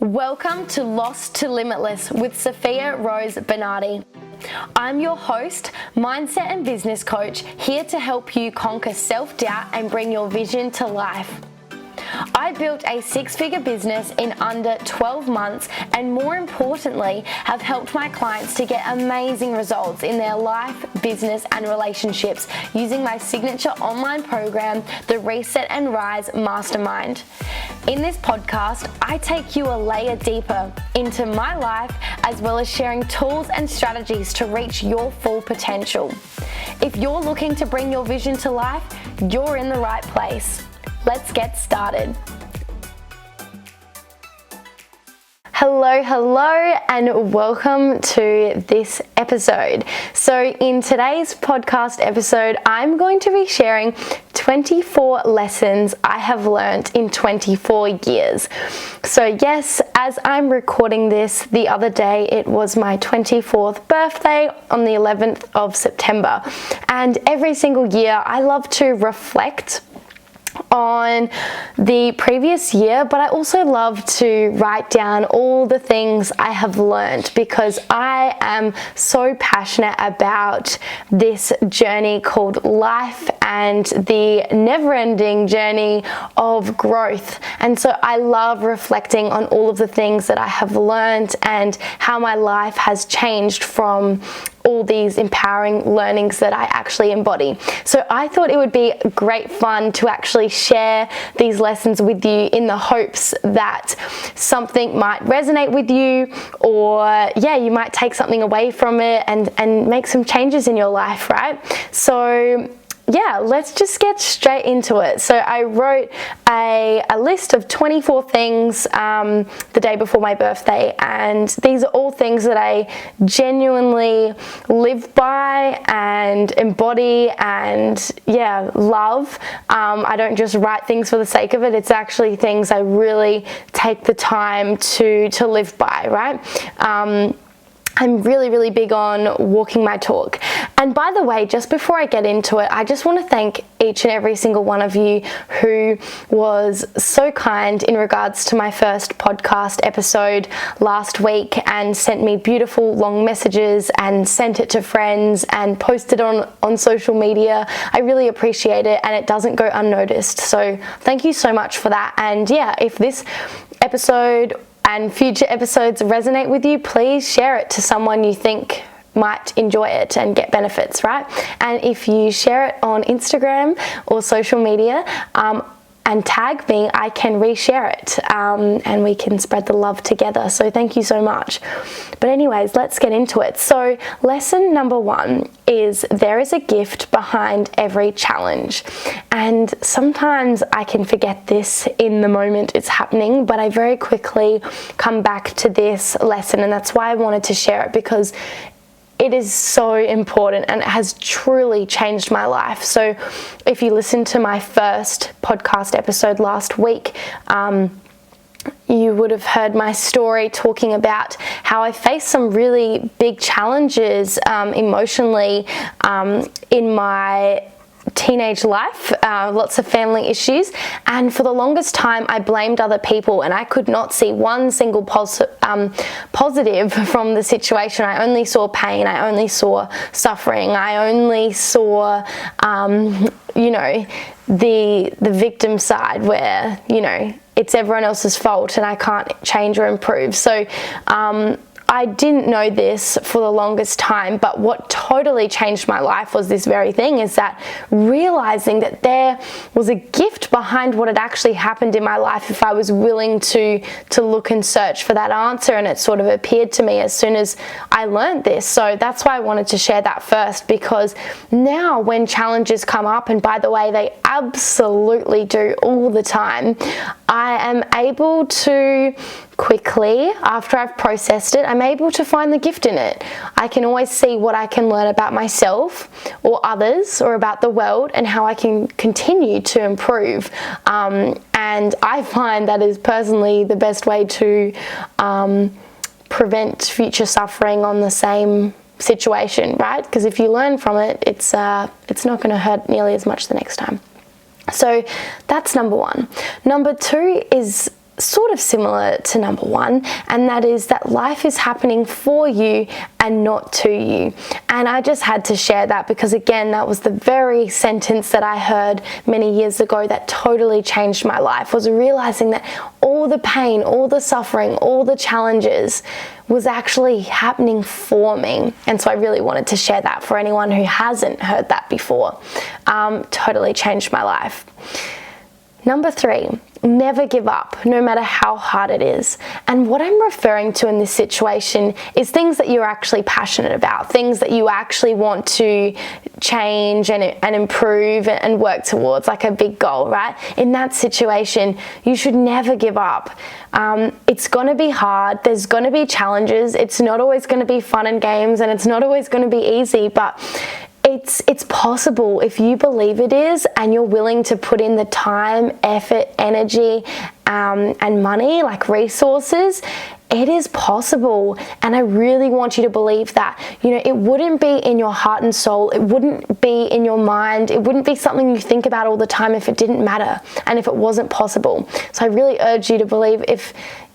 Welcome to Lost to Limitless with Sofia Rose Bernardi. I'm your host, mindset and business coach, here to help you conquer self-doubt and bring your vision to life. I built a six-figure business in under 12 months and more importantly, have helped my clients to get amazing results in their life, business and relationships using my signature online program, the Reset and Rise Mastermind. In this podcast, I take you a layer deeper into my life as well as sharing tools and strategies to reach your full potential. If you're looking to bring your vision to life, you're in the right place. Let's get started. Hello, and welcome to this episode. So in today's podcast episode, I'm going to be sharing 24 lessons I have learned in 24 years. So yes, as I'm recording this the other day, it was my 24th birthday on the 11th of September. And every single year, I love to reflect on the previous year, but I also love to write down all the things I have learned because I am so passionate about this journey called life and the never-ending journey of growth. And so I love reflecting on all of the things that I have learned and how my life has changed from all these empowering learnings that I actually embody. So I thought it would be great fun to actually share these lessons with you in the hopes that something might resonate with you, or you might take something away from it and make some changes in your life, right? So let's just get straight into it. So I wrote a list of 24 things the day before my birthday, and these are all things that I genuinely live by and embody and love. I don't just write things for the sake of it. It's actually things I really take the time to live by, right? I'm really big on walking my talk. And by the way, just before I get into it, I just want to thank each and every single one of you who was so kind in regards to my first podcast episode last week and sent me beautiful long messages and sent it to friends and posted on social media. I really appreciate it, and it doesn't go unnoticed. So thank you so much for that. And if this episode and future episodes resonate with you, please share it to someone you think might enjoy it and get benefits, right? And if you share it on Instagram or social media and tag me, I can reshare it and we can spread the love together. So thank you so much. But anyways, let's get into it. So lesson number 1 is there is a gift behind every challenge. And sometimes I can forget this in the moment it's happening, but I very quickly come back to this lesson, and that's why I wanted to share it, because it is so important and it has truly changed my life. So if you listened to my first podcast episode last week, you would have heard my story talking about how I faced some really big challenges emotionally in my teenage life, lots of family issues, and for the longest time I blamed other people and I could not see one single positive from the situation. I only saw pain, I only saw suffering, I only saw the victim side where it's everyone else's fault and I can't change or improve. So I didn't know this for the longest time, but what totally changed my life was this very thing, is that realizing that there was a gift behind what had actually happened in my life if I was willing to look and search for that answer, and it sort of appeared to me as soon as I learned this. So that's why I wanted to share that first, because now when challenges come up, and by the way, they absolutely do all the time, I am able to quickly, after I've processed it, I'm able to find the gift in it. I can always see what I can learn about myself or others or about the world and how I can continue to improve. And I find that is personally the best way to prevent future suffering on the same situation, right? Because if you learn from it, it's not going to hurt nearly as much the next time. So that's number 1. Number 2 is sort of similar to number one, and that is that life is happening for you and not to you. And I just had to share that because, again, that was the very sentence that I heard many years ago that totally changed my life, was realizing that all the pain, all the suffering, all the challenges was actually happening for me. And so I really wanted to share that for anyone who hasn't heard that before. Totally changed my life. Number three, never give up, no matter how hard it is. And what I'm referring to in this situation is things that you're actually passionate about, things that you actually want to change and improve and work towards, like a big goal, right? In that situation, you should never give up. It's going to be hard. There's going to be challenges. It's not always going to be fun and games, and it's not always going to be easy, but it's possible if you believe it is and you're willing to put in the time, effort, energy, and money, like resources. It is possible, and I really want you to believe that. It wouldn't be in your heart and soul, it wouldn't be in your mind, it wouldn't be something you think about all the time if it didn't matter and if it wasn't possible. So I really urge you to believe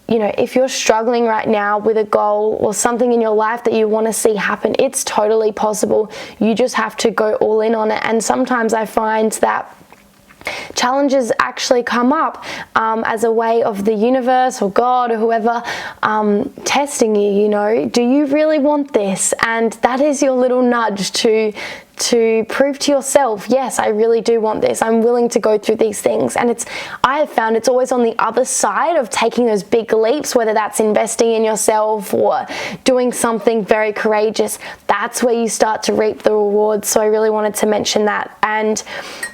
if you're struggling right now with a goal or something in your life that you want to see happen, it's totally possible. You just have to go all in on it. And sometimes I find that challenges actually come up as a way of the universe or God or whoever testing you, do you really want this? And that is your little nudge to prove to yourself, yes, I really do want this. I'm willing to go through these things. And I have found it's always on the other side of taking those big leaps, whether that's investing in yourself or doing something very courageous. That's where you start to reap the rewards. So I really wanted to mention that. And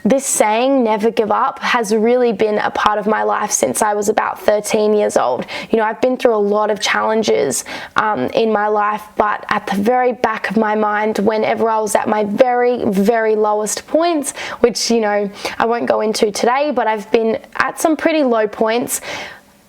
this saying, never give up, has really been a part of my life since I was about 13 years old. I've been through a lot of challenges in my life, but at the very back of my mind, whenever I was at my very, very lowest points, which, I won't go into today, but I've been at some pretty low points,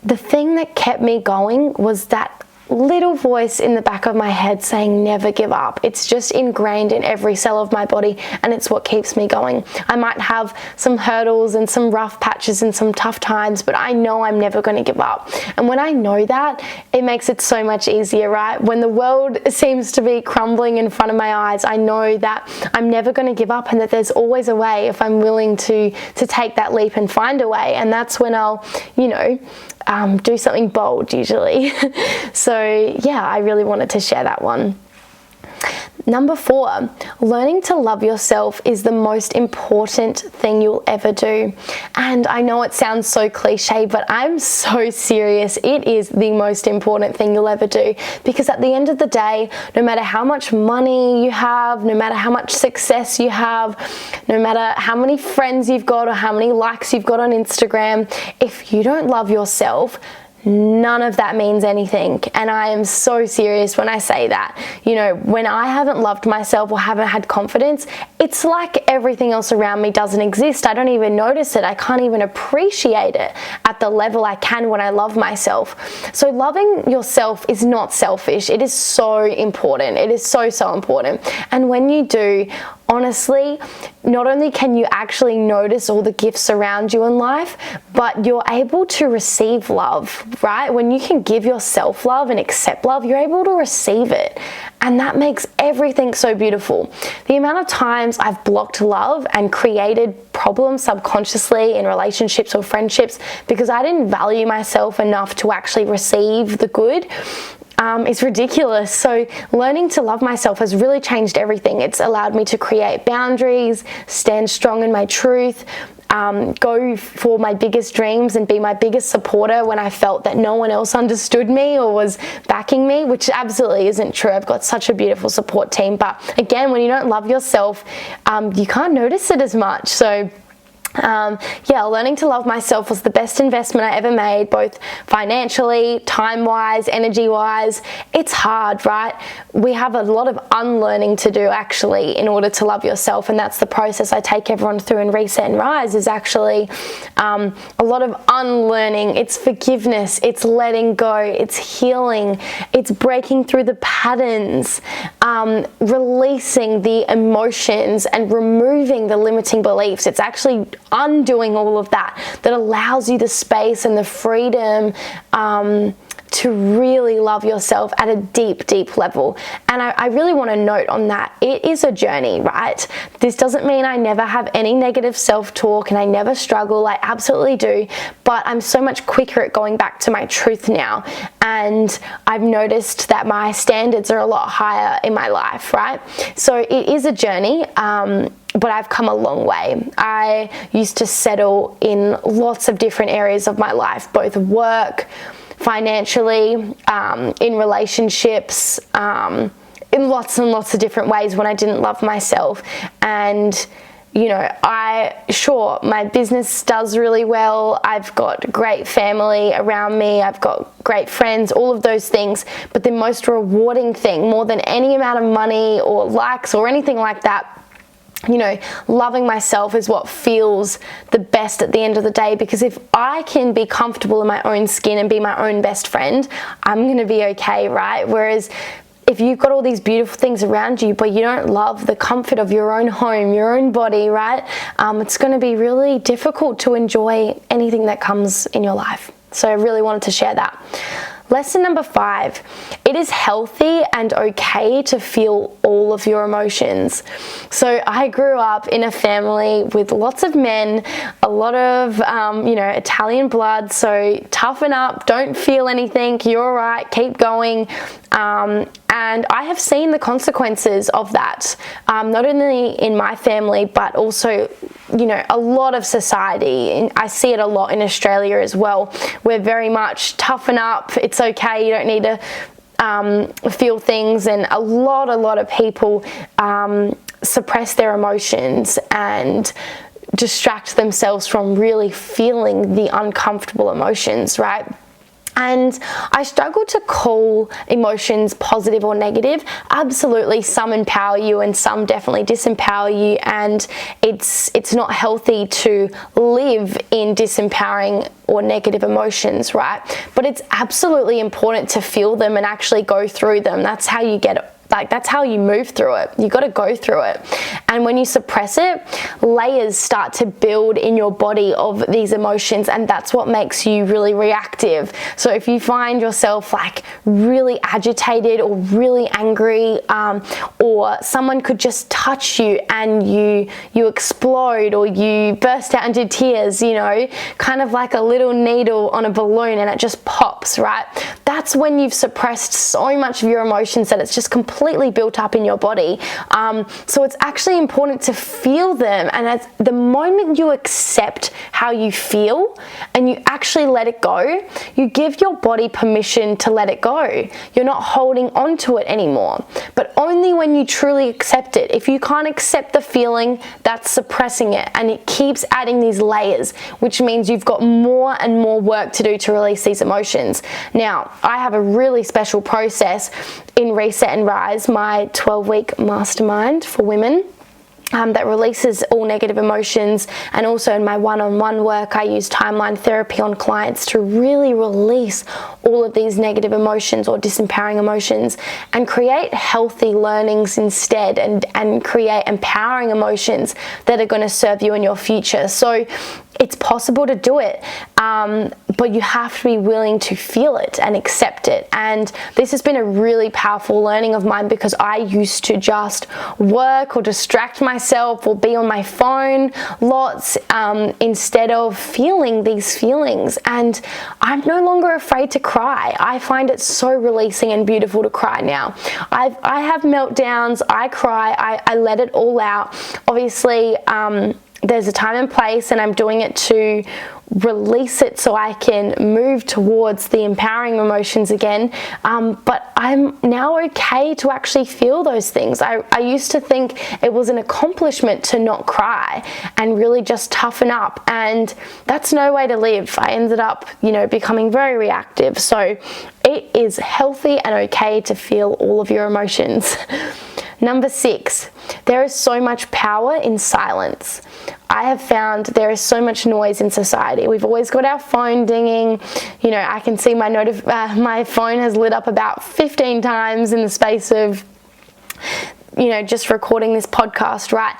the thing that kept me going was that little voice in the back of my head saying never give up. It's just ingrained in every cell of my body, and it's what keeps me going. I might have some hurdles and some rough patches and some tough times, but I know I'm never going to give up. And when I know that, it makes it so much easier, right? When the world seems to be crumbling in front of my eyes, I know that I'm never going to give up and that there's always a way if I'm willing to take that leap and find a way. And that's when I'll, do something bold usually. So yeah, I really wanted to share that one. Number 4, learning to love yourself is the most important thing you'll ever do. And I know it sounds so cliche, but I'm so serious. It is the most important thing you'll ever do, because at the end of the day, no matter how much money you have, no matter how much success you have, no matter how many friends you've got or how many likes you've got on Instagram, if you don't love yourself, none of that means anything. And I am so serious when I say that. When I haven't loved myself or haven't had confidence, it's like everything else around me doesn't exist. I don't even notice it. I can't even appreciate it at the level I can when I love myself. So loving yourself is not selfish. It is so important. It is so, so important. And when you do, honestly, not only can you actually notice all the gifts around you in life, but you're able to receive love, right? When you can give yourself love and accept love, you're able to receive it. And that makes everything so beautiful. The amount of times I've blocked love and created problems subconsciously in relationships or friendships because I didn't value myself enough to actually receive the good, it's ridiculous. So learning to love myself has really changed everything. It's allowed me to create boundaries, stand strong in my truth, go for my biggest dreams and be my biggest supporter when I felt that no one else understood me or was backing me, which absolutely isn't true. I've got such a beautiful support team. But again, when you don't love yourself, you can't notice it as much. So learning to love myself was the best investment I ever made, both financially, time-wise, energy-wise. It's hard, right? We have a lot of unlearning to do actually in order to love yourself, and that's the process I take everyone through in Reset and Rise, is actually a lot of unlearning. It's forgiveness, it's letting go, it's healing, it's breaking through the patterns, releasing the emotions and removing the limiting beliefs. It's actually undoing all of that allows you the space and the freedom to really love yourself at a deep, deep level. And I really want to note on that, it is a journey, right? This doesn't mean I never have any negative self-talk and I never struggle. I absolutely do, but I'm so much quicker at going back to my truth now. And I've noticed that my standards are a lot higher in my life, right? So it is a journey, but I've come a long way. I used to settle in lots of different areas of my life, both work, financially, in relationships, in lots and lots of different ways when I didn't love myself. And you know, my business does really well. I've got great family around me. I've got great friends, all of those things. But the most rewarding thing, more than any amount of money or likes or anything like that, you know, loving myself is what feels the best at the end of the day, because if I can be comfortable in my own skin and be my own best friend, I'm going to be okay, right? Whereas if you've got all these beautiful things around you, but you don't love the comfort of your own home, your own body, right? It's going to be really difficult to enjoy anything that comes in your life. So I really wanted to share that. Lesson number 5, it is healthy and okay to feel all of your emotions. So I grew up in a family with lots of men, a lot of, Italian blood. So toughen up, don't feel anything, you're all right, keep going. And I have seen the consequences of that, not only in my family, but also, you know, a lot of society. And I see it a lot in Australia as well. We're very much toughen up, it's okay, you don't need to feel things. And a lot of people suppress their emotions and distract themselves from really feeling the uncomfortable emotions, right? And I struggle to call emotions positive or negative. Absolutely, some empower you and some definitely disempower you, and it's not healthy to live in disempowering or negative emotions, right? But it's absolutely important to feel them and actually go through them. That's how you get it. That's how you move through it. You got to go through it. And when you suppress it, layers start to build in your body of these emotions, and that's what makes you really reactive. So if you find yourself like really agitated or really angry, or someone could just touch you and you explode or you burst out into tears, you know, kind of like a little needle on a balloon and it just pops, right? That's when you've suppressed so much of your emotions that it's just completely built up in your body. So it's actually important to feel them, and at the moment you accept how you feel and you actually let it go, you give your body permission to let it go. You're not holding on to it anymore, but only when you truly accept it. If you can't accept the feeling, that's suppressing it, and it keeps adding these layers, which means you've got more and more work to do to release these emotions. Now, I have a really special process in Reset and Rise, my 12-week mastermind for women, that releases all negative emotions. And also in my one-on-one work, I use timeline therapy on clients to really release all of these negative emotions or disempowering emotions and create healthy learnings instead, and create empowering emotions that are going to serve you in your future. So it's possible to do it, but you have to be willing to feel it and accept it. And this has been a really powerful learning of mine, because I used to just work or distract myself or be on my phone lots, instead of feeling these feelings. And I'm no longer afraid to cry. I find it so releasing and beautiful to cry now. I have meltdowns, I cry, I let it all out. Obviously, there's a time and place, and I'm doing it to release it so I can move towards the empowering emotions again. But I'm now okay to actually feel those things. I used to think it was an accomplishment to not cry and really just toughen up, and that's no way to live. I ended up, becoming very reactive. So it is healthy and okay to feel all of your emotions. Number 6, there is so much power in silence. I have found there is so much noise in society. We've always got our phone dinging. I can see my phone has lit up about 15 times in the space of, just recording this podcast, right?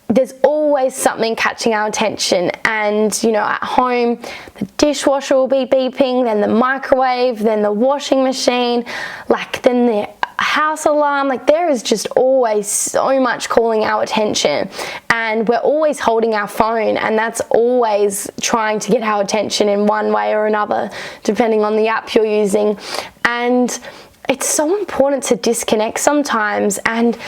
there's always something catching our attention. And, you know, at home, the dishwasher will be beeping, then the microwave, then the washing machine, like then the house alarm. Like, there is just always so much calling our attention, and we're always holding our phone, and that's always trying to get our attention in one way or another, depending on the app you're using. And it's so important to disconnect sometimes. And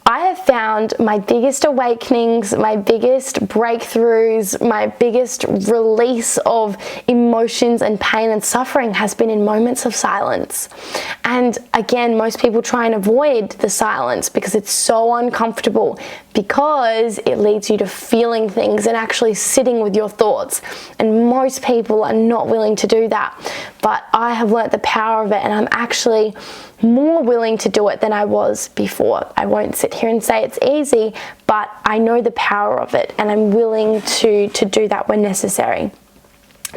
I have found my biggest awakenings, my biggest breakthroughs, my biggest release of emotions and pain and suffering has been in moments of silence. And again, most people try and avoid the silence because it's so uncomfortable, because it leads you to feeling things and actually sitting with your thoughts. And most people are not willing to do that. But I have learnt the power of it, and I'm actually more willing to do it than I was before. I won't sit here and say it's easy, but I know the power of it, and I'm willing to do that when necessary.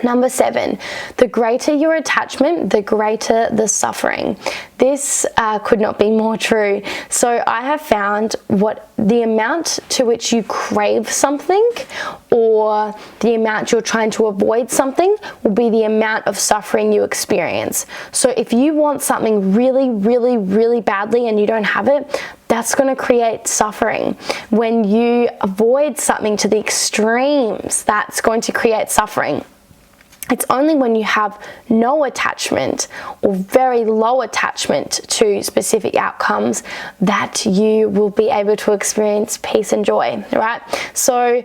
Number 7, the greater your attachment, the greater the suffering. This could not be more true. So I have found what the amount to which you crave something, or the amount you're trying to avoid something, will be the amount of suffering you experience. So if you want something really, really, really badly and you don't have it, that's going to create suffering. When you avoid something to the extremes, that's going to create suffering. It's only when you have no attachment or very low attachment to specific outcomes that you will be able to experience peace and joy, right? So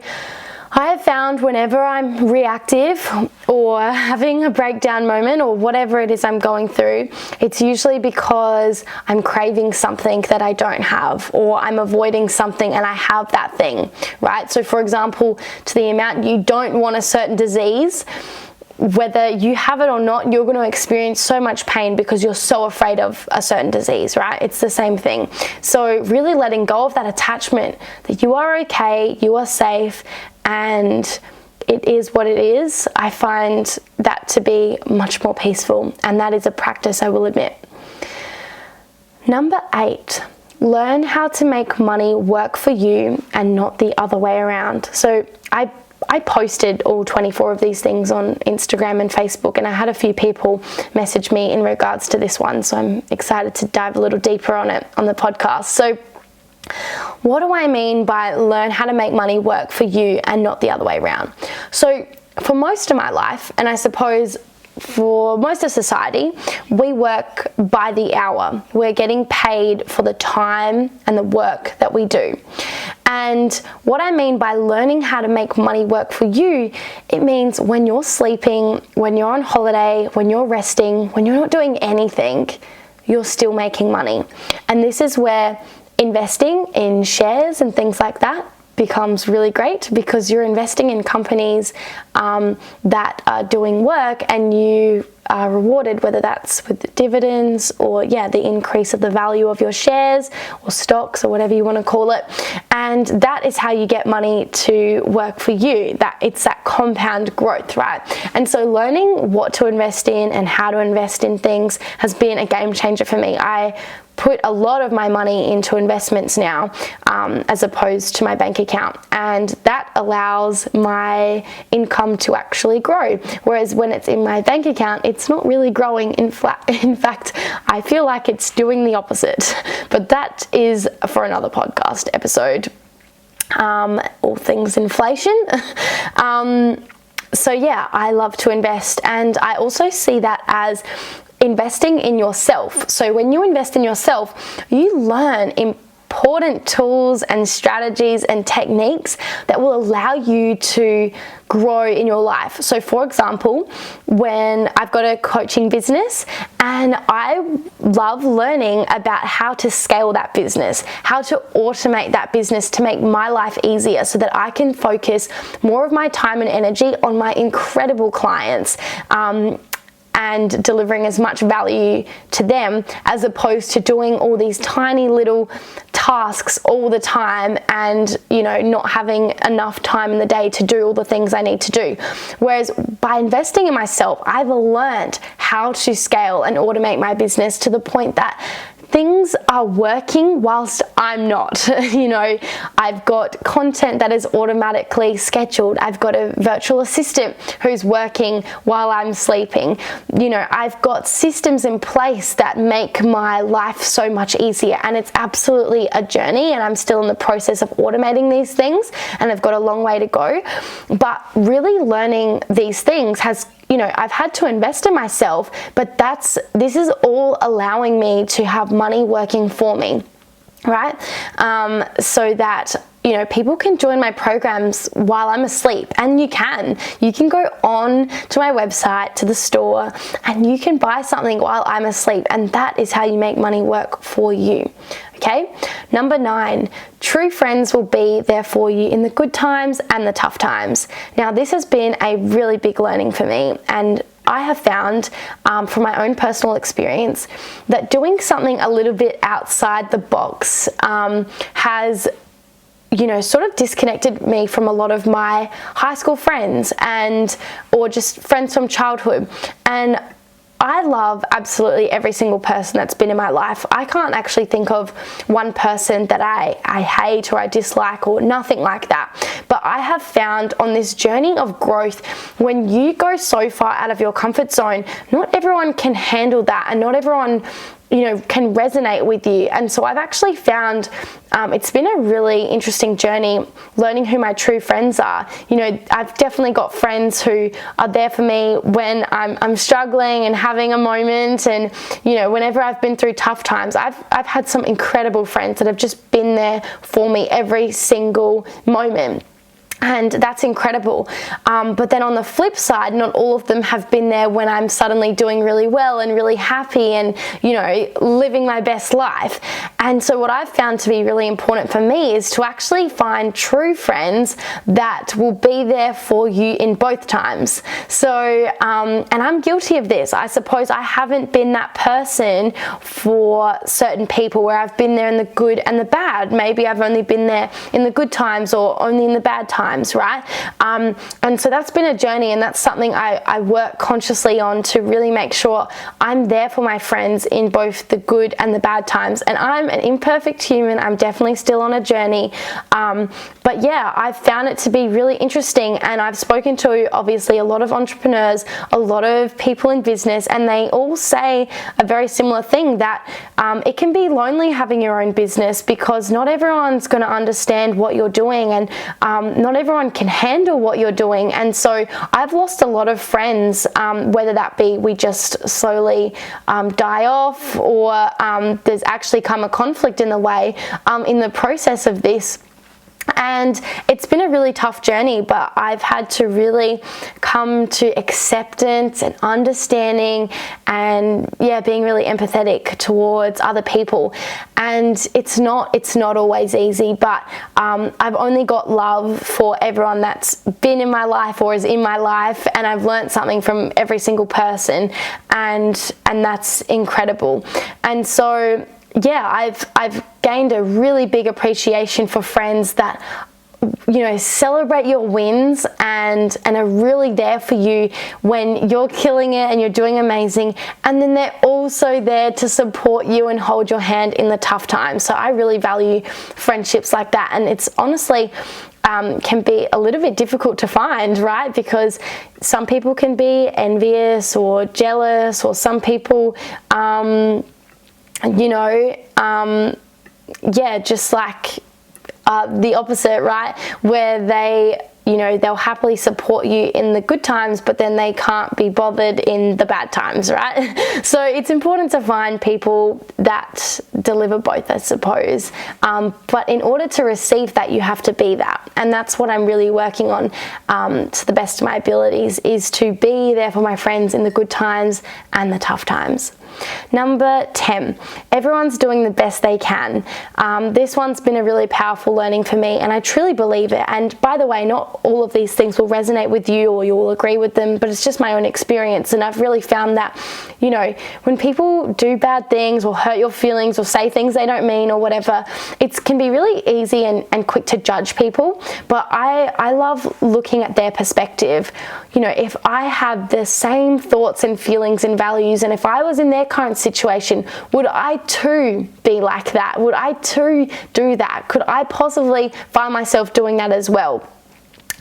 I have found whenever I'm reactive or having a breakdown moment or whatever it is I'm going through, it's usually because I'm craving something that I don't have, or I'm avoiding something and I have that thing, right? So for example, to the amount you don't want a certain disease, whether you have it or not, you're going to experience so much pain because you're so afraid of a certain disease, right? It's the same thing. So really letting go of that attachment, that you are okay, you are safe, and it is what it is, I find that to be much more peaceful, and that is a practice, I will admit. Number 8, learn how to make money work for you and not the other way around. So I posted all 24 of these things on Instagram and Facebook, and I had a few people message me in regards to this one, so I'm excited to dive a little deeper on it on the podcast. So what do I mean by learn how to make money work for you and not the other way around? So for most of my life, and I suppose for most of society, we work by the hour. We're getting paid for the time and the work that we do. And what I mean by learning how to make money work for you, it means when you're sleeping, when you're on holiday, when you're resting, when you're not doing anything, you're still making money. And this is where investing in shares and things like that becomes really great, because you're investing in companies that are doing work, and you are rewarded, whether that's with dividends or the increase of the value of your shares or stocks or whatever you want to call it. And that is how you get money to work for you. That it's that compound growth, right? And so learning what to invest in and how to invest in things has been a game changer for me. I put a lot of my money into investments now, as opposed to my bank account, and that allows my income to actually grow, whereas when it's in my bank account, it's not really growing. In fact, I feel like it's doing the opposite, but that is for another podcast episode. All things inflation. So I love to invest, and I also see that as investing in yourself. So when you invest in yourself, you learn important tools and strategies and techniques that will allow you to grow in your life. So for example, when I've got a coaching business, and I love learning about how to scale that business, how to automate that business to make my life easier so that I can focus more of my time and energy on my incredible clients, and delivering as much value to them, as opposed to doing all these tiny little tasks all the time and, not having enough time in the day to do all the things I need to do. Whereas by investing in myself, I've learned how to scale and automate my business to the point that things are working whilst I'm not. You know, I've got content that is automatically scheduled. I've got a virtual assistant who's working while I'm sleeping. You know, I've got systems in place that make my life so much easier, and it's absolutely a journey, and I'm still in the process of automating these things, and I've got a long way to go. But really learning these things has, you know, I've had to invest in myself, but this is all allowing me to have money working for me, right? So that, you know, people can join my programs while I'm asleep, and you can go on to my website, to the store, and you can buy something while I'm asleep, and that is how you make money work for you. Okay, number 9, true friends will be there for you in the good times and the tough times. Now, this has been a really big learning for me, and I have found from my own personal experience that doing something a little bit outside the box has, you know, sort of disconnected me from a lot of my high school friends or just friends from childhood. And I love absolutely every single person that's been in my life. I can't actually think of one person that I hate or I dislike or nothing like that. But I have found on this journey of growth, when you go so far out of your comfort zone, not everyone can handle that, and not everyone, you know, can resonate with you. And so I've actually found it's been a really interesting journey learning who my true friends are. You know, I've definitely got friends who are there for me when I'm struggling and having a moment, and, you know, whenever I've been through tough times. I've had some incredible friends that have just been there for me every single moment. And that's incredible. But then on the flip side, not all of them have been there when I'm suddenly doing really well and really happy and, you know, living my best life. And so what I've found to be really important for me is to actually find true friends that will be there for you in both times. So, and I'm guilty of this. I suppose I haven't been that person for certain people where I've been there in the good and the bad. Maybe I've only been there in the good times or only in the bad times, right? And so that's been a journey, and that's something I work consciously on to really make sure I'm there for my friends in both the good and the bad times. And I'm an imperfect human. I'm definitely still on a journey. But yeah, I've found it to be really interesting, and I've spoken to obviously a lot of entrepreneurs, a lot of people in business, and they all say a very similar thing, that it can be lonely having your own business because not everyone's going to understand what you're doing, and not everyone can handle what you're doing. And so I've lost a lot of friends, whether that be we just slowly die off, or there's actually come a conflict in the way in the process of this. And it's been a really tough journey, but I've had to really come to acceptance and understanding, and being really empathetic towards other people. And it's not always easy, but I've only got love for everyone that's been in my life or is in my life, and I've learned something from every single person, and that's incredible. And so I've gained a really big appreciation for friends that, you know, celebrate your wins and are really there for you when you're killing it and you're doing amazing, and then they're also there to support you and hold your hand in the tough times. So I really value friendships like that, and it's honestly can be a little bit difficult to find, right? Because some people can be envious or jealous, or some people just like the opposite, right? Where they'll happily support you in the good times, but then they can't be bothered in the bad times, right? So it's important to find people that deliver both, I suppose. But in order to receive that, you have to be that. And that's what I'm really working on to the best of my abilities, is to be there for my friends in the good times and the tough times. Number 10, everyone's doing the best they can. This one's been a really powerful learning for me, and I truly believe it. And by the way, not all of these things will resonate with you or you will agree with them, but it's just my own experience. And I've really found that, you know, when people do bad things or hurt your feelings or say things they don't mean or whatever, it can be really easy and quick to judge people. But I love looking at their perspective. You know, if I had the same thoughts and feelings and values, and if I was in their their current situation, would I too be like that? Would I too do that? Could I possibly find myself doing that as well?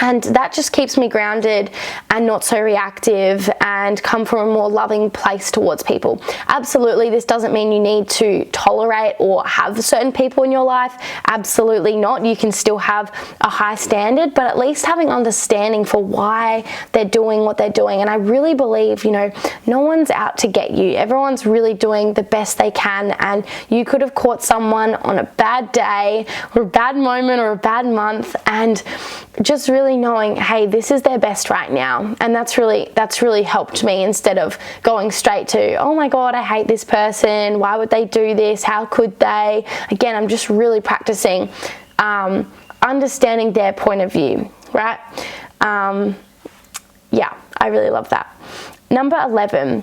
And that just keeps me grounded and not so reactive and come from a more loving place towards people. Absolutely, this doesn't mean you need to tolerate or have certain people in your life. Absolutely not. You can still have a high standard, but at least having understanding for why they're doing what they're doing. And I really believe, no one's out to get you. Everyone's really doing the best they can, and you could have caught someone on a bad day or a bad moment or a bad month, and just really knowing, hey, this is their best right now. And that's really helped me, instead of going straight to, oh my God, I hate this person, why would they do this, how could they? Again, I'm just really practicing understanding their point of view, right? Yeah, I really love that. Number 11,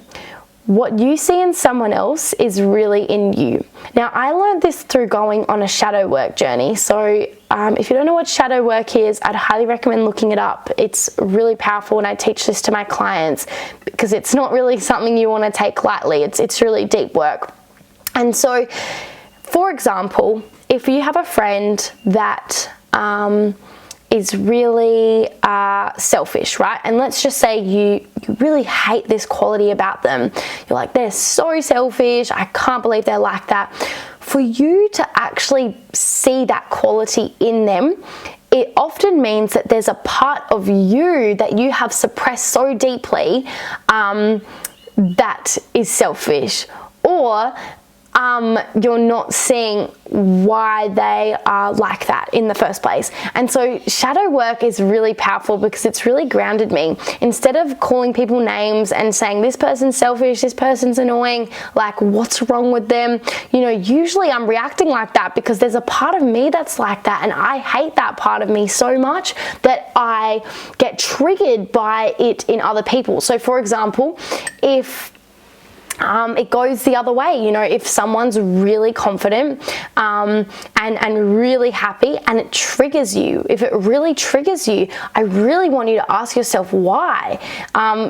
what you see in someone else is really in you. Now, I learned this through going on a shadow work journey. So if you don't know what shadow work is, I'd highly recommend looking it up. It's really powerful, and I teach this to my clients because it's not really something you want to take lightly. It's really deep work. And so, for example, if you have a friend that is really selfish, right? And let's just say you really hate this quality about them. You're like, they're so selfish, I can't believe they're like that. For you to actually see that quality in them, it often means that there's a part of you that you have suppressed so deeply that is selfish, or you're not seeing why they are like that in the first place. And so shadow work is really powerful because it's really grounded me. Instead of calling people names and saying this person's selfish, this person's annoying, like what's wrong with them, usually I'm reacting like that because there's a part of me that's like that, and I hate that part of me so much that I get triggered by it in other people. So for example, if it goes the other way, if someone's really confident and really happy, and it triggers you, if it really triggers you, I really want you to ask yourself why.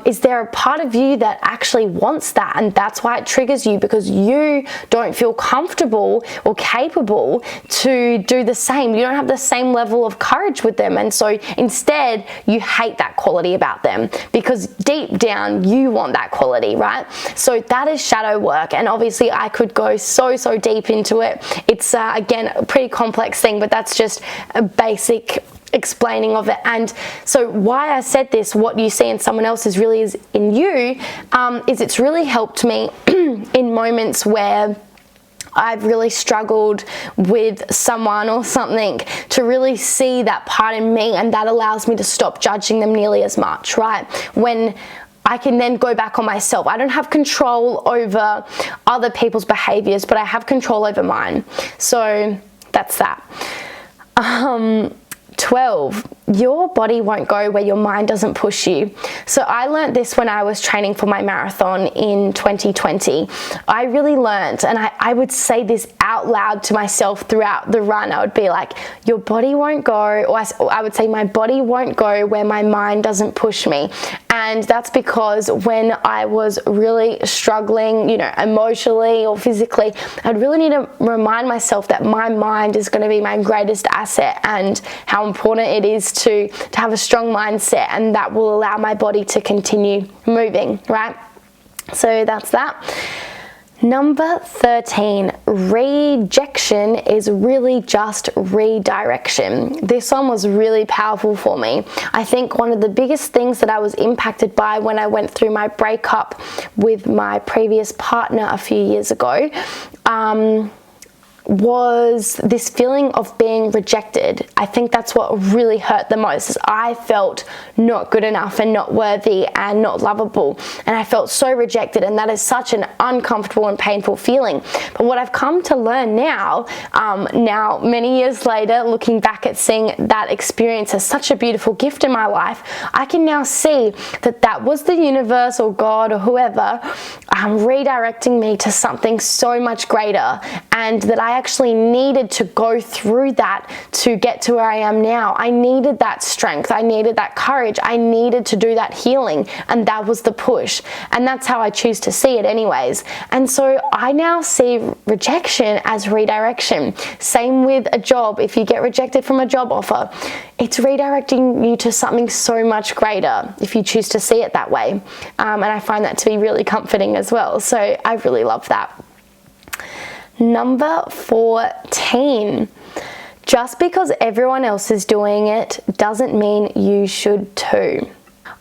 Is there a part of you that actually wants that, and that's why it triggers you, because you don't feel comfortable or capable to do the same. You don't have the same level of courage with them, and so instead you hate that quality about them because deep down you want that quality, right? So that is shadow work, and obviously I could go so deep into it. It's again a pretty complex thing, but that's just a basic explaining of it. And so why I said this, what you see in someone else is in you, is it's really helped me in moments where I've really struggled with someone or something, to really see that part in me, and that allows me to stop judging them nearly as much, right? When I can then go back on myself. I don't have control over other people's behaviors, but I have control over mine. So that's that. 12, your body won't go where your mind doesn't push you. So I learned this when I was training for my marathon in 2020. I really learned, and I would say this out loud to myself throughout the run. I would be like, your body won't go, or I would say my body won't go where my mind doesn't push me. And that's because when I was really struggling, emotionally or physically, I'd really need to remind myself that my mind is going to be my greatest asset, and how important it is to have a strong mindset, and that will allow my body to continue moving, right? So that's that. Number 13, rejection is really just redirection. This one was really powerful for me. I think one of the biggest things that I was impacted by when I went through my breakup with my previous partner a few years ago, was this feeling of being rejected. I think that's what really hurt the most, is I felt not good enough and not worthy and not lovable, and I felt so rejected, and that is such an uncomfortable and painful feeling. But what I've come to learn now many years later, looking back at seeing that experience as such a beautiful gift in my life, I can now see that was the universe or God or whoever redirecting me to something so much greater, and that I I actually needed to go through that to get to where I am now. I needed that strength. I needed that courage. I needed to do that healing, and that was the push. And that's how I choose to see it anyways. And so I now see rejection as redirection. Same with a job. If you get rejected from a job offer, it's redirecting you to something so much greater if you choose to see it that way. And I find that to be really comforting as well. So I really love that. Number 14. Just because everyone else is doing it doesn't mean you should too.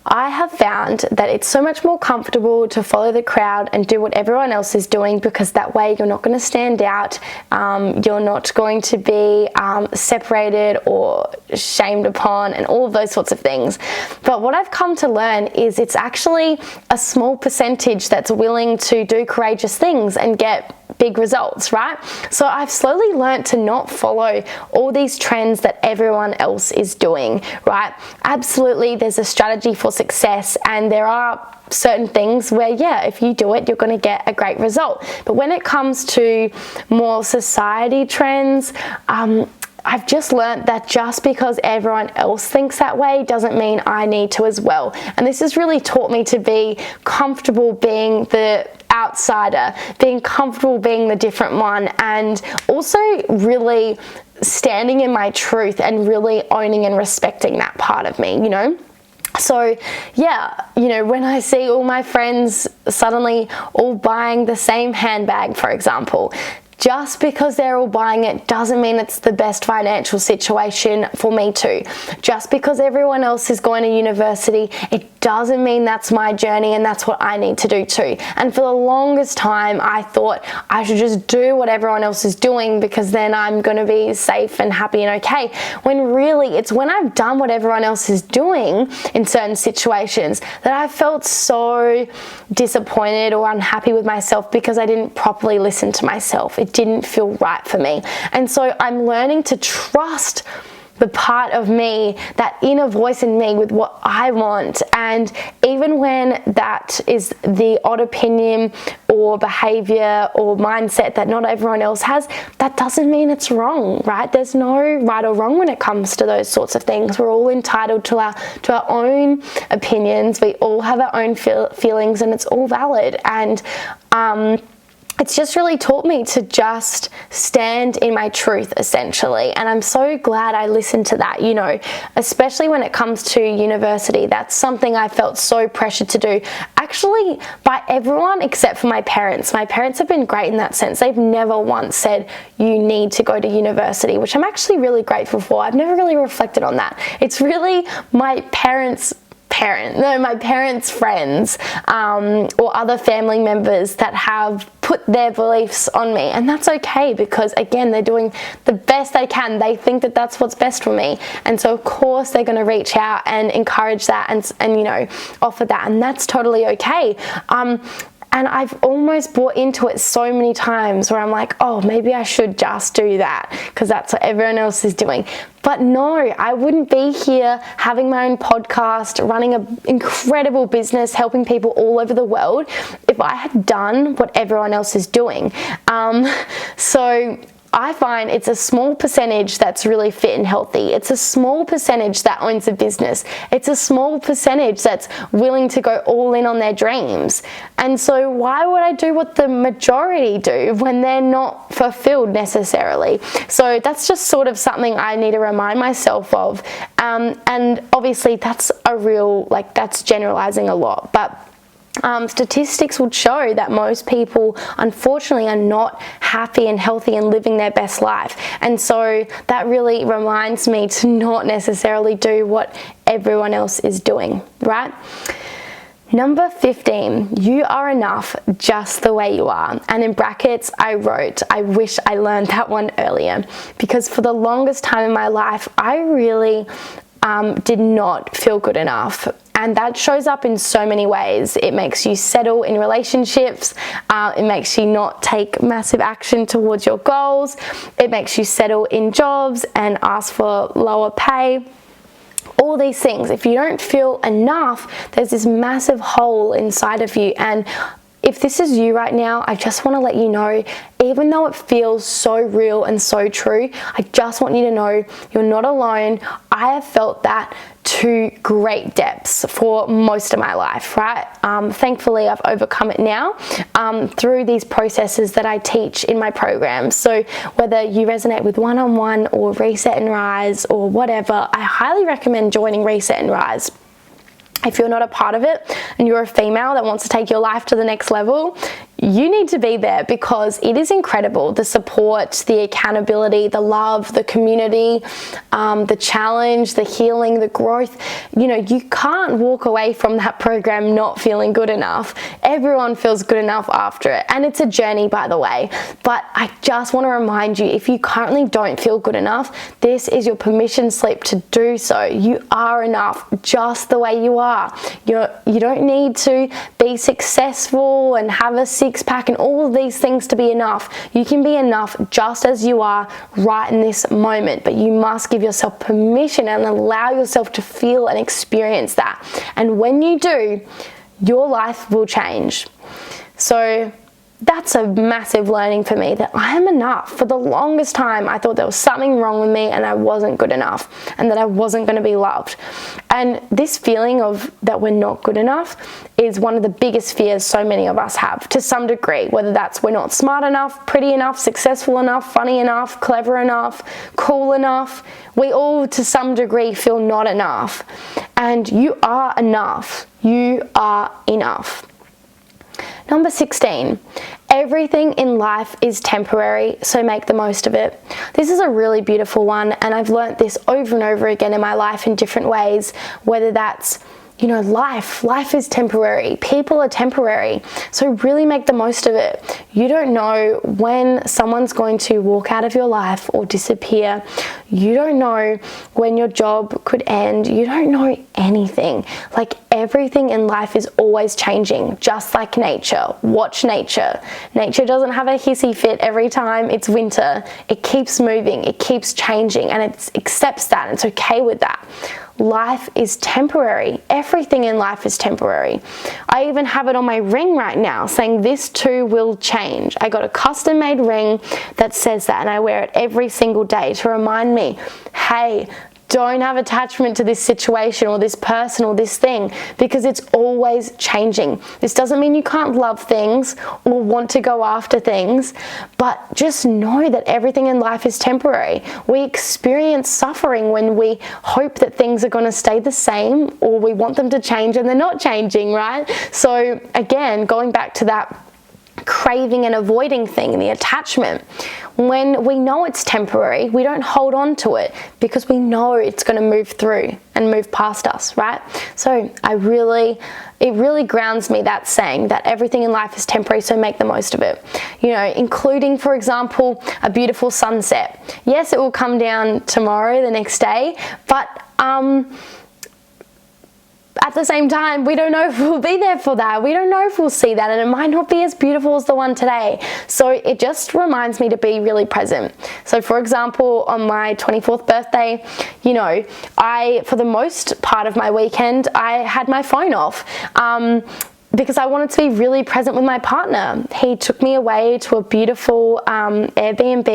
I have found that it's so much more comfortable to follow the crowd and do what everyone else is doing, because that way you're not going to stand out, you're not going to be separated or shamed upon and all of those sorts of things. But what I've come to learn is it's actually a small percentage that's willing to do courageous things and get big results, right? So I've slowly learned to not follow all these trends that everyone else is doing, right? Absolutely, there's a strategy for success, and there are certain things where, yeah, if you do it, you're going to get a great result. But when it comes to more society trends, I've just learned that just because everyone else thinks that way doesn't mean I need to as well. And this has really taught me to be comfortable being the outsider, being comfortable being the different one, and also really standing in my truth and really owning and respecting that part of me, you know? So yeah, you know, when I see all my friends suddenly all buying the same handbag, for example, just because they're all buying it doesn't mean it's the best financial situation for me too. Just because everyone else is going to university, it doesn't mean that's my journey and that's what I need to do too. And for the longest time, I thought I should just do what everyone else is doing because then I'm going to be safe and happy and okay. When really it's when I've done what everyone else is doing in certain situations that I felt so disappointed or unhappy with myself because I didn't properly listen to myself. It didn't feel right for me. And so I'm learning to trust the part of me, that inner voice in me with what I want. And even when that is the odd opinion or behavior or mindset that not everyone else has, that doesn't mean it's wrong, right? There's no right or wrong when it comes to those sorts of things. We're all entitled to our own opinions. We all have our own feelings, and it's all valid. And it's just really taught me to just stand in my truth, essentially. And I'm so glad I listened to that, you know, especially when it comes to university. That's something I felt so pressured to do, actually, by everyone except for my parents. My parents have been great in that sense. They've never once said, you need to go to university, which I'm actually really grateful for. I've never really reflected on that. It's really my parents' friends or other family members that have put their beliefs on me, and that's okay because again, they're doing the best they can. They think that that's what's best for me, and so of course they're going to reach out and encourage that and you know, offer that, and that's totally okay. And I've almost bought into it so many times where I'm like, oh, maybe I should just do that because that's what everyone else is doing. But no, I wouldn't be here having my own podcast, running an incredible business, helping people all over the world if I had done what everyone else is doing. So I find it's a small percentage that's really fit and healthy. It's a small percentage that owns a business. It's a small percentage that's willing to go all in on their dreams. And so why would I do what the majority do when they're not fulfilled necessarily? So that's just sort of something I need to remind myself of. And obviously that's that's generalizing a lot, but statistics would show that most people unfortunately are not happy and healthy and living their best life, and so that really reminds me to not necessarily do what everyone else is doing, right? Number 15, you are enough just the way you are. And in brackets, I wrote, I wish I learned that one earlier, because for the longest time in my life, I really did not feel good enough. And that shows up in so many ways. It makes you settle in relationships. It makes you not take massive action towards your goals. It makes you settle in jobs and ask for lower pay. All these things. If you don't feel enough, there's this massive hole inside of you. And if this is you right now, I just want to let you know, even though it feels so real and so true, I just want you to know you're not alone. I have felt that to great depths for most of my life, right? Thankfully, I've overcome it now through these processes that I teach in my program. So whether you resonate with one-on-one or Reset and Rise or whatever, I highly recommend joining Reset and Rise. If you're not a part of it and you're a female that wants to take your life to the next level, you need to be there because it is incredible. The support, the accountability, the love, the community, the challenge, the healing, the growth. You know, you can't walk away from that program not feeling good enough. Everyone feels good enough after it. And it's a journey, by the way. But I just want to remind you, if you currently don't feel good enough, this is your permission slip to do so. You are enough just the way you are. You don't need to be successful and have a six-pack and all of these things to be enough. You can be enough just as you are right in this moment, but you must give yourself permission and allow yourself to feel and experience that. And when you do, your life will change. So that's a massive learning for me, that I am enough. For the longest time, I thought there was something wrong with me and I wasn't good enough and that I wasn't going to be loved. And this feeling of that we're not good enough is one of the biggest fears so many of us have to some degree, whether that's we're not smart enough, pretty enough, successful enough, funny enough, clever enough, cool enough. We all to some degree feel not enough. And you are enough. You are enough. Number 16, everything in life is temporary, so make the most of it. This is a really beautiful one, and I've learnt this over and over again in my life in different ways, whether that's, you know, life is temporary. People are temporary. So really make the most of it. You don't know when someone's going to walk out of your life or disappear. You don't know when your job could end. You don't know anything. Like, everything in life is always changing, just like nature. Watch nature. Nature doesn't have a hissy fit every time it's winter. It keeps moving. It keeps changing, and it accepts that. It's okay with that. Life is temporary. Everything in life is temporary. I even have it on my ring right now saying this too will change. I got a custom made ring that says that, and I wear it every single day to remind me, hey, don't have attachment to this situation or this person or this thing, because it's always changing. This doesn't mean you can't love things or want to go after things, but just know that everything in life is temporary. We experience suffering when we hope that things are going to stay the same, or we want them to change and they're not changing, right? So again, going back to that craving and avoiding thing, the attachment, when we know it's temporary, we don't hold on to it because we know it's going to move through and move past us, right? So it really grounds me, that saying that everything in life is temporary, so make the most of it. You know, including, for example, a beautiful sunset. Yes, it will come down tomorrow, the next day, but at the same time, we don't know if we'll be there for that. We don't know if we'll see that, and it might not be as beautiful as the one today. So it just reminds me to be really present. So for example, on my 24th birthday, you know, for the most part of my weekend, I had my phone off. Because I wanted to be really present with my partner. He took me away to a beautiful Airbnb,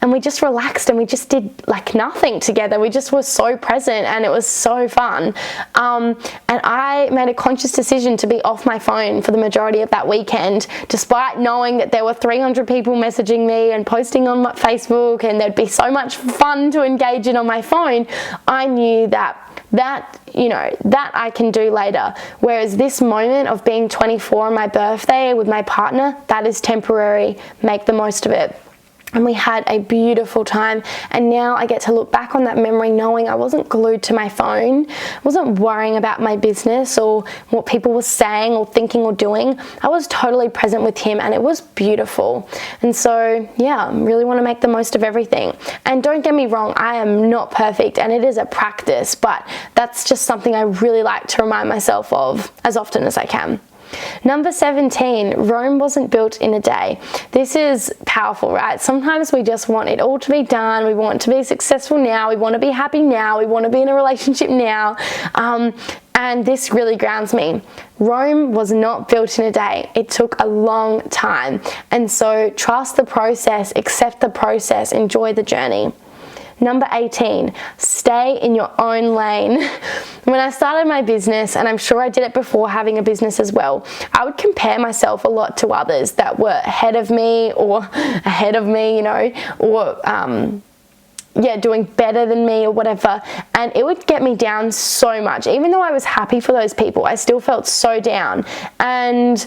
and we just relaxed and we just did like nothing together. We just were so present, and it was so fun. And I made a conscious decision to be off my phone for the majority of that weekend, despite knowing that there were 300 people messaging me and posting on my Facebook, and there'd be so much fun to engage in on my phone. I knew that I can do later. Whereas this moment of being 24 on my birthday with my partner, that is temporary. Make the most of it. And we had a beautiful time, and now I get to look back on that memory knowing I wasn't glued to my phone, wasn't worrying about my business or what people were saying or thinking or doing. I was totally present with him, and it was beautiful. And so yeah, really want to make the most of everything. And don't get me wrong, I am not perfect, and it is a practice, but that's just something I really like to remind myself of as often as I can. Number 17, Rome wasn't built in a day. This is powerful, right? Sometimes we just want it all to be done. We want to be successful now. We want to be happy now. We want to be in a relationship now. And this really grounds me. Rome was not built in a day. It took a long time. And so trust the process, accept the process, enjoy the journey. Number 18, stay in your own lane. When I started my business, and I'm sure I did it before having a business as well, I would compare myself a lot to others that were ahead of me, or doing better than me or whatever. And it would get me down so much. Even though I was happy for those people, I still felt so down. And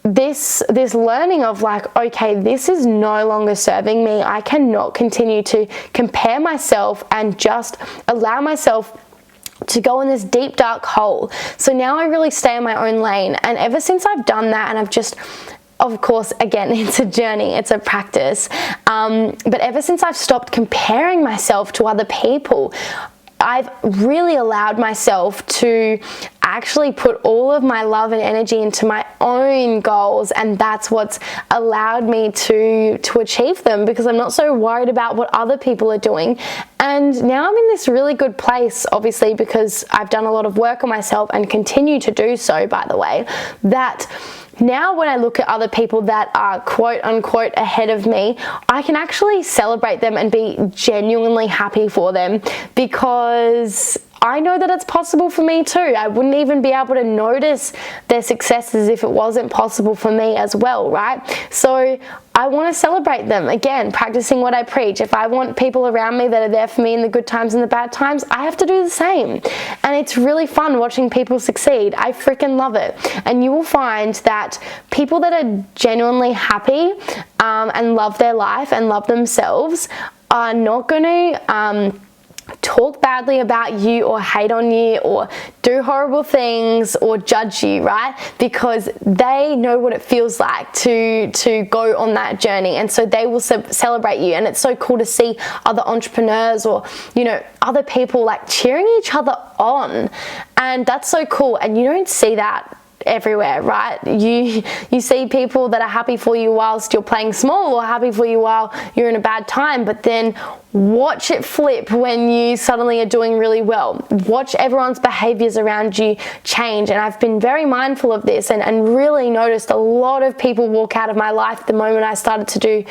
this learning of like, okay, this is no longer serving me. I cannot continue to compare myself and just allow myself to go in this deep dark hole. So now I really stay in my own lane. And ever since I've done that, and I've just, of course, again, it's a journey, it's a practice. But ever since I've stopped comparing myself to other people, I've really allowed myself to actually put all of my love and energy into my own goals, and that's what's allowed me to achieve them, because I'm not so worried about what other people are doing. And now I'm in this really good place, obviously, because I've done a lot of work on myself and continue to do so, by the way, that now when I look at other people that are quote unquote ahead of me, I can actually celebrate them and be genuinely happy for them, because I know that it's possible for me too. I wouldn't even be able to notice their successes if it wasn't possible for me as well, right? So I want to celebrate them. Again, practicing what I preach. If I want people around me that are there for me in the good times and the bad times, I have to do the same. And it's really fun watching people succeed. I freaking love it. And you will find that people that are genuinely happy and love their life and love themselves are not going to talk badly about you or hate on you or do horrible things or judge you, right? Because they know what it feels like to go on that journey, and so they will celebrate you. And it's so cool to see other entrepreneurs or other people like cheering each other on, and that's so cool. And you don't see that everywhere, right? You see people that are happy for you whilst you're playing small, or happy for you while you're in a bad time, but then watch it flip when you suddenly are doing really well. Watch everyone's behaviors around you change. And I've been very mindful of this and really noticed a lot of people walk out of my life the moment I started to do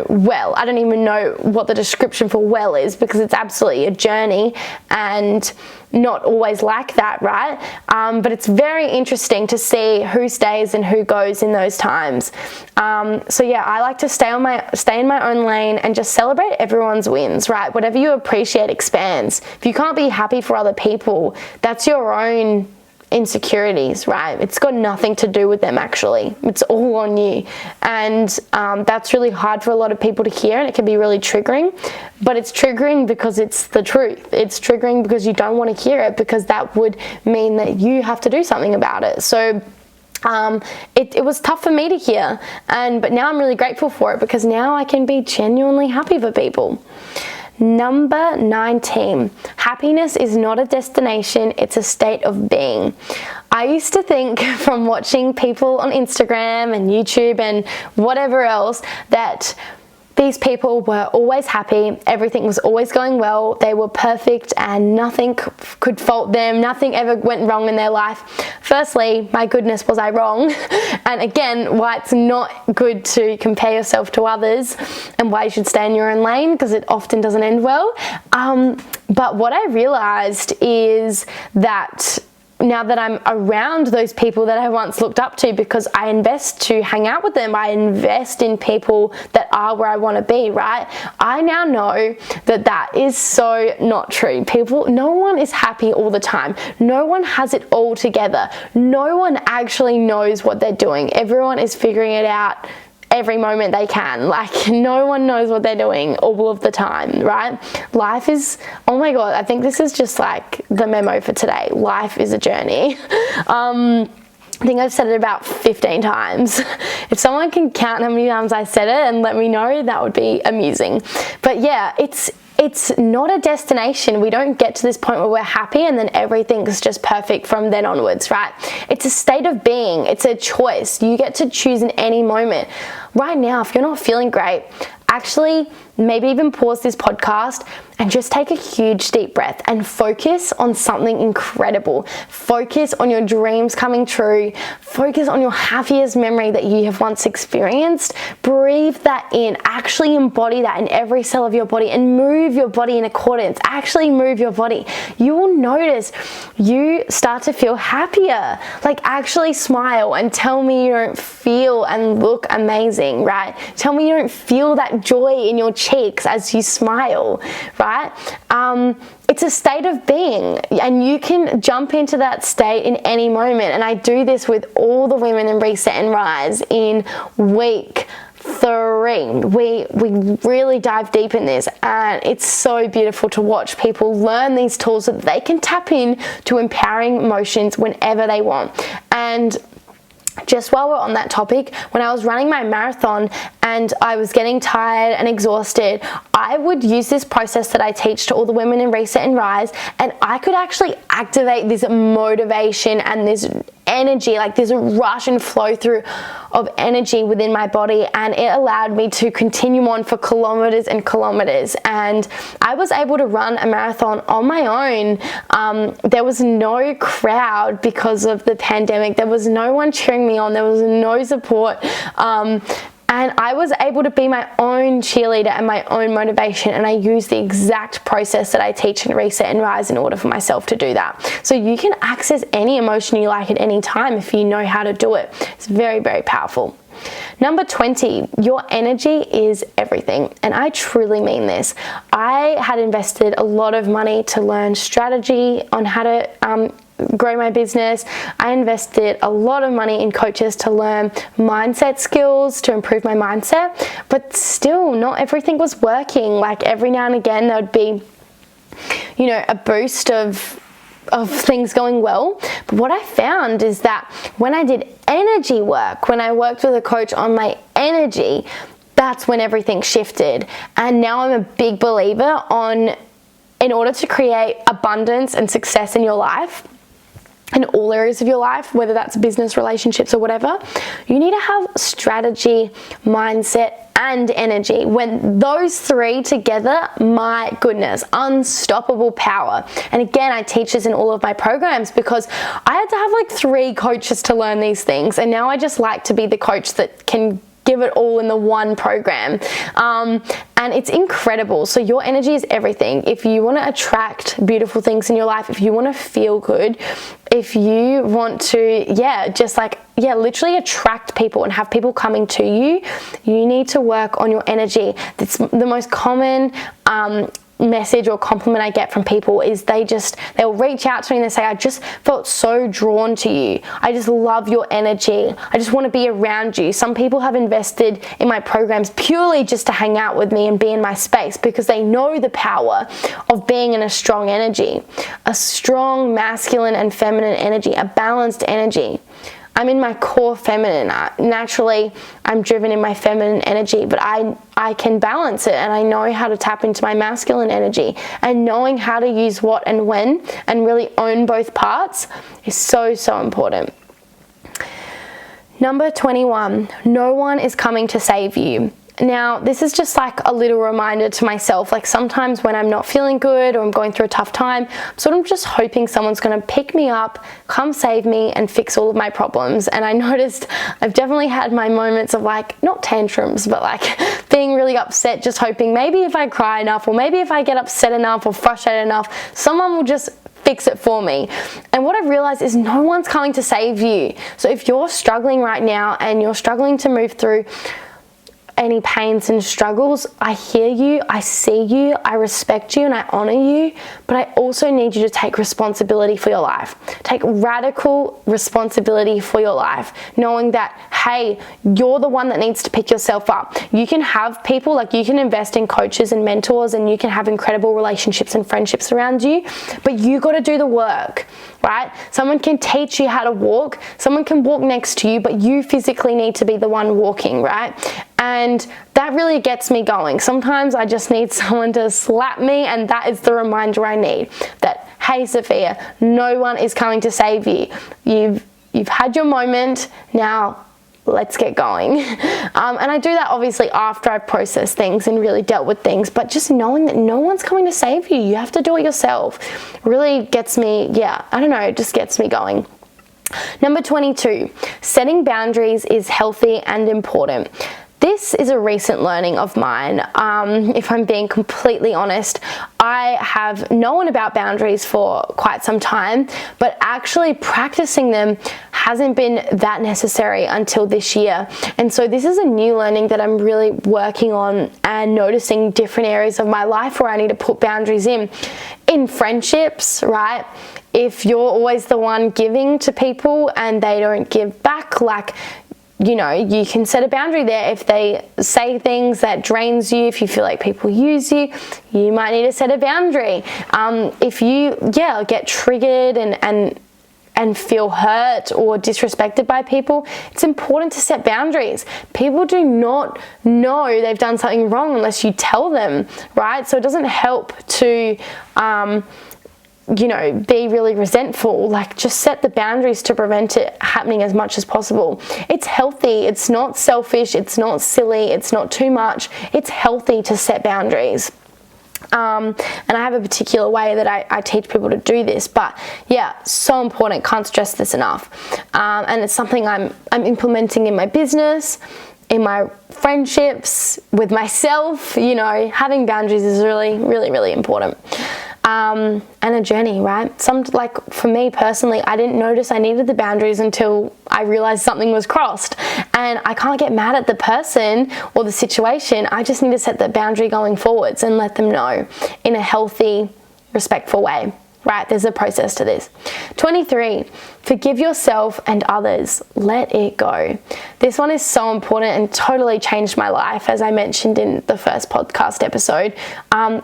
well. I don't even know what the description for well is, because it's absolutely a journey and not always like that, right? But it's very interesting to see who stays and who goes in those times. So yeah, I like to stay in my own lane and just celebrate everyone's wins, right? Whatever you appreciate expands. If you can't be happy for other people, that's your own insecurities, right? It's got nothing to do with them, actually. It's all on you. And that's really hard for a lot of people to hear, and it can be really triggering. But it's triggering because it's the truth. It's triggering because you don't want to hear it, because that would mean that you have to do something about it. So it was tough for me to hear, but now I'm really grateful for it, because now I can be genuinely happy for people. Number 19, happiness is not a destination, it's a state of being. I used to think from watching people on Instagram and YouTube and whatever else that these people were always happy, everything was always going well, they were perfect and nothing could fault them, nothing ever went wrong in their life. Firstly, my goodness, was I wrong? And again, why it's not good to compare yourself to others, and why you should stay in your own lane, because it often doesn't end well. But what I realized is that now that I'm around those people that I once looked up to, because I invest to hang out with them, I invest in people that are where I want to be, right? I now know that that is so not true. No one is happy all the time. No one has it all together. No one actually knows what they're doing. Everyone is figuring it out every moment they can. Like, no one knows what they're doing all of the time, right? Life is, oh my God, I think this is just like the memo for today. Life is a journey. I think I've said it about 15 times. If someone can count how many times I said it and let me know, that would be amusing. But yeah, it's not a destination. We don't get to this point where we're happy and then everything's just perfect from then onwards, right? It's a state of being. It's a choice. You get to choose in any moment. Right now, if you're not feeling great, actually maybe even pause this podcast and just take a huge deep breath and focus on something incredible. Focus on your dreams coming true. Focus on your happiest memory that you have once experienced. Breathe that in. Actually embody that in every cell of your body and move your body in accordance. Actually move your body. You will notice you start to feel happier. Like, actually smile and tell me you don't feel and look amazing, right? Tell me you don't feel that joy in your cheeks as you smile, right? It's a state of being, and you can jump into that state in any moment. And I do this with all the women in Reset and Rise in week 3. We really dive deep in this, and it's so beautiful to watch people learn these tools so that they can tap in to empowering emotions whenever they want. And just while we're on that topic, when I was running my marathon and I was getting tired and exhausted, I would use this process that I teach to all the women in Reset and Rise, and I could actually activate this motivation and this energy, like this rush and flow through of energy within my body, and it allowed me to continue on for kilometers and kilometers. And I was able to run a marathon on my own. There was no crowd because of the pandemic. There was no one cheering me on. There was no support. And I was able to be my own cheerleader and my own motivation, and I use the exact process that I teach in Reset and Rise in order for myself to do that. So you can access any emotion you like at any time if you know how to do it. It's very, very powerful. Number 20, your energy is everything. And I truly mean this. I had invested a lot of money to learn strategy on how to grow my business. I invested a lot of money in coaches to learn mindset skills to improve my mindset, but still not everything was working. Like, every now and again there would be, a boost of things going well. But what I found is that when I did energy work, when I worked with a coach on my energy, that's when everything shifted. And now I'm a big believer in order to create abundance and success in your life, in all areas of your life, whether that's business, relationships, or whatever, you need to have strategy, mindset, and energy. When those 3 together, my goodness, unstoppable power. And again, I teach this in all of my programs because I had to have like 3 coaches to learn these things. And now I just like to be the coach that can give it all in the one program. And it's incredible. So your energy is everything. If you want to attract beautiful things in your life, if you want to feel good, if you want to, literally attract people and have people coming to you, you need to work on your energy. That's the most common message or compliment I get from people is they'll reach out to me and they say, I just felt so drawn to you. I just love your energy. I just want to be around you. Some people have invested in my programs purely just to hang out with me and be in my space because they know the power of being in a strong energy, a strong masculine and feminine energy, a balanced energy. I'm in my core feminine. Naturally, I'm driven in my feminine energy, but I can balance it, and I know how to tap into my masculine energy. And knowing how to use what and when and really own both parts is so, so important. Number 21, no one is coming to save you. Now, this is just like a little reminder to myself. Like, sometimes when I'm not feeling good or I'm going through a tough time, I'm sort of just hoping someone's going to pick me up, come save me, and fix all of my problems. And I noticed I've definitely had my moments of like, not tantrums, but like being really upset, just hoping maybe if I cry enough, or maybe if I get upset enough or frustrated enough, someone will just fix it for me. And what I've realized is no one's coming to save you. So if you're struggling right now and you're struggling to move through any pains and struggles, I hear you, I see you, I respect you, and I honor you, but I also need you to take responsibility for your life. Take radical responsibility for your life, knowing that, hey, you're the one that needs to pick yourself up. You can have people, like you can invest in coaches and mentors, and you can have incredible relationships and friendships around you, but you got to do the work, right? Someone can teach you how to walk, someone can walk next to you, but you physically need to be the one walking, right? And that really gets me going. Sometimes I just need someone to slap me, and that is the reminder I need that, hey, Sophia, no one is coming to save you. You've had your moment. Now let's get going. And I do that obviously after I've processed things and really dealt with things, but just knowing that no one's coming to save you, you have to do it yourself, really gets me, it just gets me going. Number 22, setting boundaries is healthy and important. This is a recent learning of mine. If I'm being completely honest, I have known about boundaries for quite some time, but actually practicing them hasn't been that necessary until this year. And so this is a new learning that I'm really working on and noticing different areas of my life where I need to put boundaries in friendships, right? If you're always the one giving to people and they don't give back, you can set a boundary there. If they say things that drains you, if you feel like people use you, you might need to set a boundary. If you, get triggered and feel hurt or disrespected by people, it's important to set boundaries. People do not know they've done something wrong unless you tell them, right? So it doesn't help to, be really resentful. Just set the boundaries to prevent it happening as much as possible. It's healthy. It's not selfish. It's not silly. It's not too much. It's healthy to set boundaries. And I have a particular way that I teach people to do this, but so important. Can't stress this enough. And it's something I'm implementing in my business, in my friendships, with myself. Having boundaries is really, really, really important. And a journey, right? For me personally, I didn't notice I needed the boundaries until I realized something was crossed. And I can't get mad at the person or the situation. I just need to set the boundary going forwards and let them know in a healthy, respectful way. Right, there's a process to this. 23, forgive yourself and others. Let it go. This one is so important and totally changed my life, as I mentioned in the first podcast episode.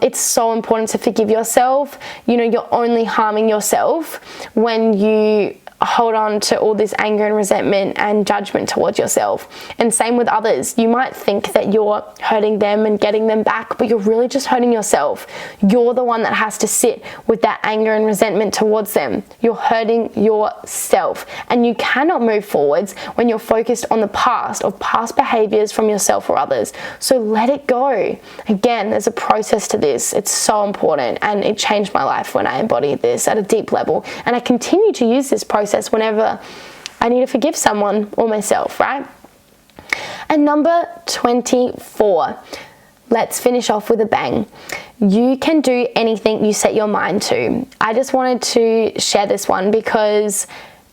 It's so important to forgive yourself. You're only harming yourself when you hold on to all this anger and resentment and judgment towards yourself. And same with others. You might think that you're hurting them and getting them back, but you're really just hurting yourself. You're the one that has to sit with that anger and resentment towards them. You're hurting yourself, and you cannot move forwards when you're focused on the past or past behaviors from yourself or others. So let it go. Again, there's a process to this. It's so important, and it changed my life when I embodied this at a deep level. And I continue to use this process whenever I need to forgive someone or myself, right? And number 24, let's finish off with a bang. You can do anything you set your mind to. I just wanted to share this one because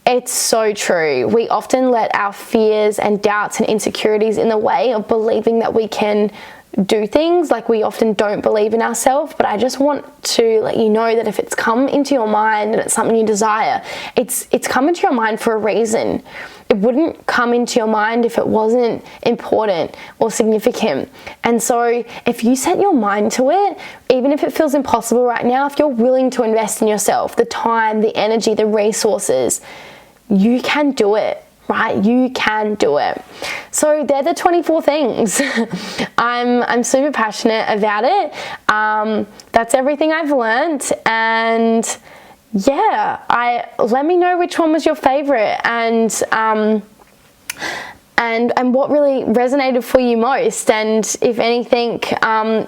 it's so true. We often let our fears and doubts and insecurities in the way of believing that we can do things. We often don't believe in ourselves, but I just want to let you know that if it's come into your mind and it's something you desire, it's come into your mind for a reason. It wouldn't come into your mind if it wasn't important or significant. And so if you set your mind to it, even if it feels impossible right now, if you're willing to invest in yourself, the time, the energy, the resources, you can do it. Right? You can do it. So they're the 24 things. I'm super passionate about it. That's everything I've learned. And let me know which one was your favorite and what really resonated for you most. And if anything,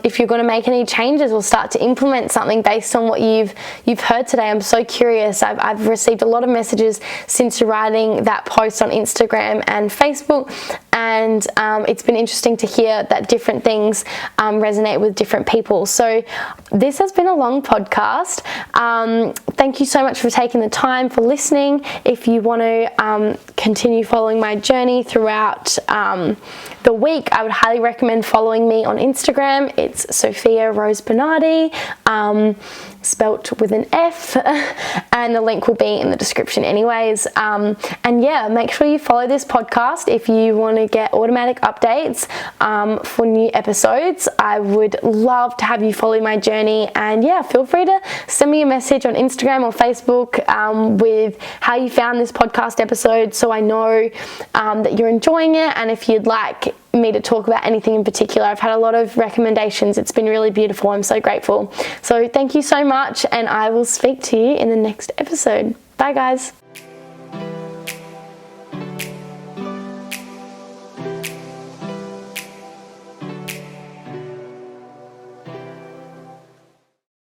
if you're going to make any changes or start to implement something based on what you've heard today, I'm so curious. I've received a lot of messages since writing that post on Instagram and Facebook, and it's been interesting to hear that different things resonate with different people. So this has been a long podcast. Thank you so much for taking the time for listening. If you want to continue following my journey throughout the week, I would highly recommend following me on Instagram. It's Sofia Rose Bernardi, spelt with an F, and the link will be in the description anyways. Make sure you follow this podcast if you want to get automatic updates for new episodes. I would love to have you follow my journey, and feel free to send me a message on Instagram or Facebook with how you found this podcast episode, so I know that you're enjoying it. And if you'd like me to talk about anything in particular, I've had a lot of recommendations. It's been really beautiful. I'm so grateful. So thank you so much, and I will speak to you in the next episode. Bye guys.